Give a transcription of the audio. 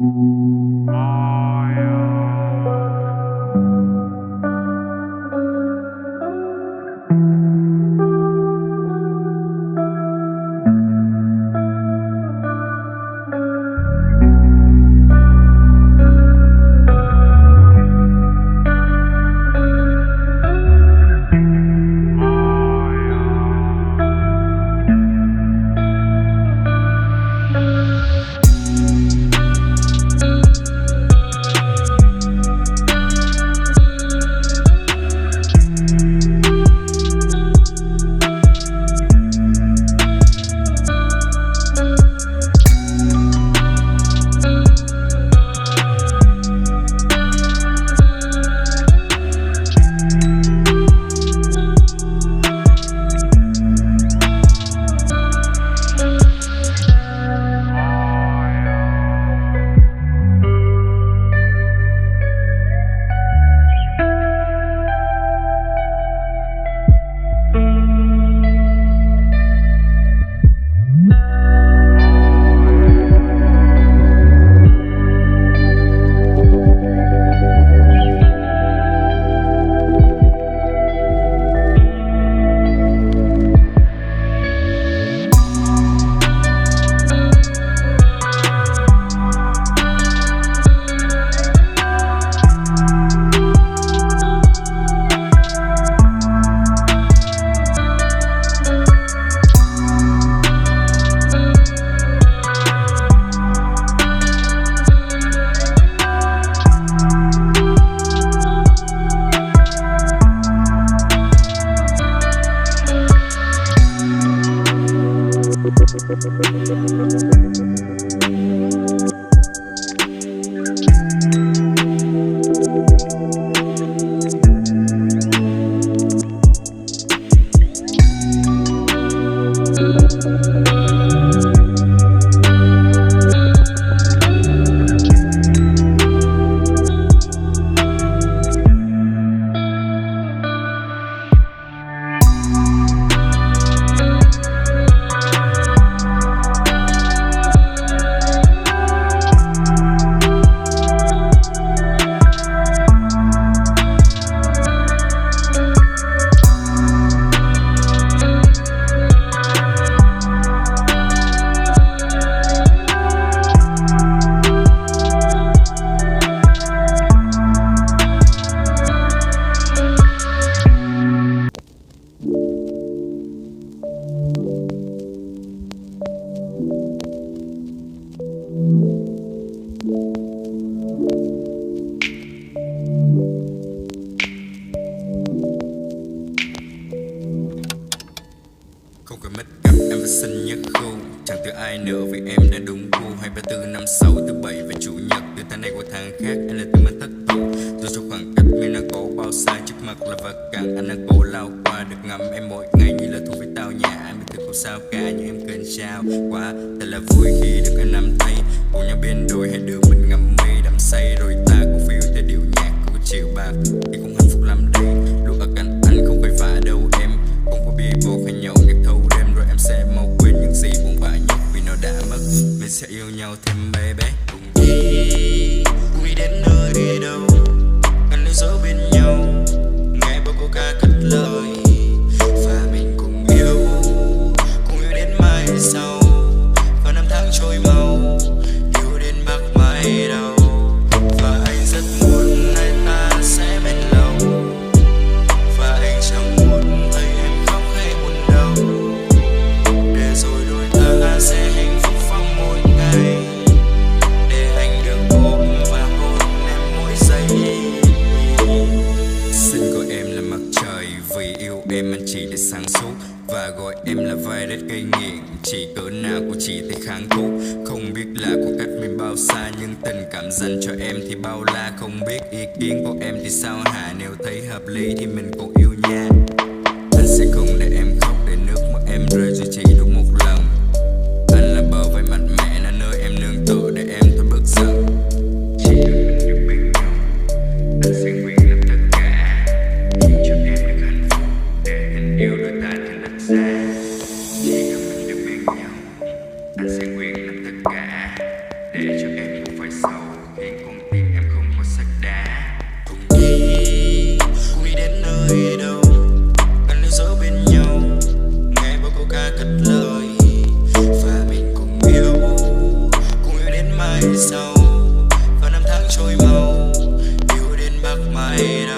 Không cần mất gặp em và sinh nhất khu. Chẳng từ ai nữa vì em đã đúng gu. 234 5 6 thứ bảy và chủ nhật. Từ tháng này qua tháng khác em là từ mình thất thủ. Dù cho khoảng cách mình đang có bao xa, trước mặt là vật cản anh đang cố lao qua. Được ngắm em mỗi ngày như là thu với tao nhà. Anh biết thực không sao cả nhưng em cần trao quá. Thật là vui khi được anh nắm tay cùng nhau bên đồi hai đứa mình ngắm mây đắm say. Rồi ta cũng phiêu theo điệu nhạc của chiều bạc thì cũng hạnh phúc lắm đây. Luôn ở cạnh anh không phải vả đâu em. Không có bia bột hay nhậu nhạc thâu đêm. Rồi em sẽ mau quên những gì buồn bã nhất vì nó đã mất. Mình sẽ yêu nhau thêm baby. Cùng đi đến nơi đi đâu anh lưu dấu bên nhau. Nghe bao câu ca cất lời và mình cùng yêu đến mai sau. Và năm tháng trôi mau yêu đến bạc mai đầu. Và anh rất muốn hai ta sẽ bên lâu. Và anh chẳng muốn thấy em khóc hay buồn đau. Để rồi đôi ta sẽ hạnh phúc vào mỗi ngày. Để anh được ôm và hôn em mỗi giây. Xin gọi em là mặt trời vì yêu em anh chỉ để sáng suốt. Và gọi em là virus gây nghiện, chỉ cỡ nào của chị thấy kháng thuốc. Không biết là khoảng cách mình bao xa, nhưng tình cảm dành cho em thì bao la. Không biết ý kiến của em thì sao hả, nếu thấy hợp lý thì mình cùng yêu nha. Anh sẽ không để em khóc, để nước mắt em rơi dù chỉ đúng một lần. Anh là bờ vai mạnh mẽ, là nơi em nương tựa để em thôi bớt giận. Chỉ cần mình được bên nhau, anh sẽ nguyện làm tất cả cho em được hạnh phúc, để tình yêu đôi ta thành đặt ra. Chỉ cần mình được bên nhau, anh sẽ nguyện làm tất cả để cho em không phải sợ. sau. Và năm tháng trôi mau, yêu đến bạc mày.